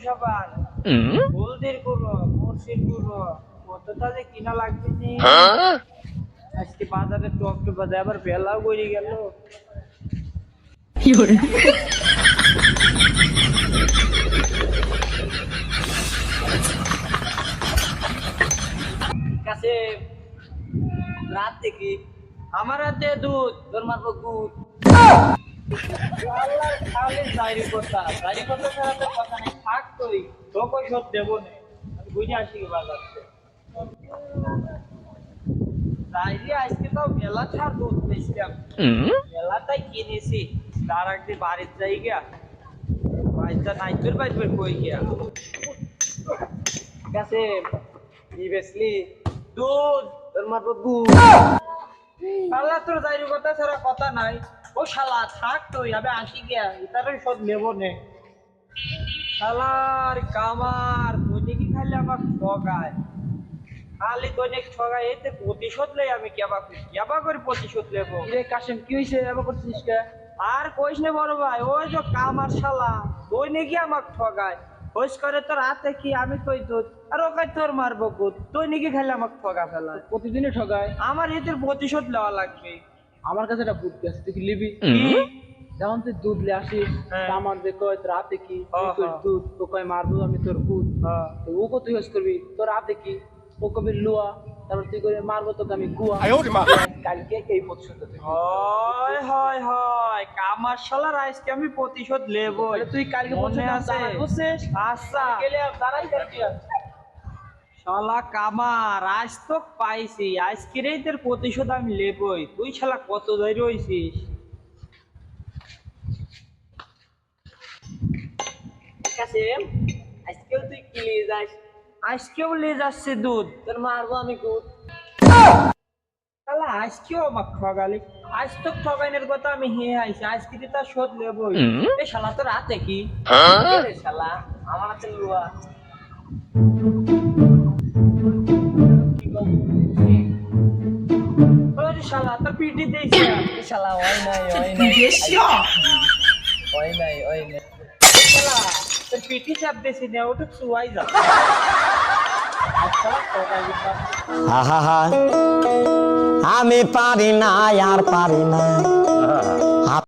সাবান হলদির গুঁড়ো মরচির গুঁড়ো কতটা যে কিনা লাগবে নি আজকে বাজারে টপ বাজে আবার বেলাও গড়ি গেল কাছে রাত থেকে আমার হাতে দুধ তোর মারবো দুধ আল্লাহর খালি জারি কথা ছাড়া তো কথা নেই থাক তুই তোকে শোধ দেবো না আমি বুঝে আসি বাজারতে ডাইরি আজকে তো মেলা ছাড় দুধ পেয়েছিলাম মেলাটাই কিনেছি তার একদিন বাড়ির যাই গিয়া বাড়িটা নাইবের বাইবের কই গিয়া ঠিক আছে কি বেসলি দুধ তোর মারবো দুধ আল্লাহ তোর ডাইরি কথা ছাড়া কথা নাই ও শালা থাক তুই আমি আসি গিয়া এটারই শোধ নেবো নে শালার কামার দৈনিকই খালি আমার ঠগায় খালি দৈনিক ঠগায় এতে প্রতিশোধ লই আমি কেবা করে প্রতিশোধ নেবো রে কাশেম কি হয়েছে এবার করছিস কে আর কইস না বড় ভাই ওই যে কামার শালা দৈনিকই আমাকে ঠগায় হোস করে তোর হাতে কি আমি কই দুধ আর ওকে তোর মারবো কুদ দৈনিকই খালি আমাকে ঠগা ফেলা প্রতিদিনই ঠগায় আমার এদের প্রতিশোধ নেওয়া লাগবে আমার কাছে একটা বুদ্ধি আছে তুই কি লিবি যেমন তুই দুধ লে আসিস আমার যে কয় তোর হাতে কি দুধ তো কয় মারবো আমি তোর দুধ তো ও তুই হোস করবি তোর হাতে কি ও কবি লুয়া তারপর তুই করে মারবো তোকে আমি গুয়া কালকে এই প্রতিশোধ হয় হয় হয় কামার শালার আজকে আমি প্রতিশোধ নেবো তুই কালকে মনে আছে বুঝছিস আচ্ছা গেলে আর দাঁড়াই করবি শালা কামার আজ তো পাইছি আজকের তোর প্রতিশোধ আমি নেবই তুই শালা কত ধৈর্য হইছিস আজকেও তুই কি নিয়ে যাস আজকেও নিয়ে যাচ্ছে দুধ তোর মারবো আমি দুধ শালা আজকেও আমাকে ঠগালি আজ তো ঠগাইনের কথা আমি হেয়ে আইছি আজকে তুই তার শোধ নেবই এ শালা তোর হাতে কি শালা আমার হাতে লুয়া শালা তোর পিটি দিয়েছে শালা ওই নাই শালা তোর পিটি চাপ দিয়েছি না ওটা চুয়াই যা আচ্ছা ঠগাই দিতাম আহা আমি পারি না আর পারি না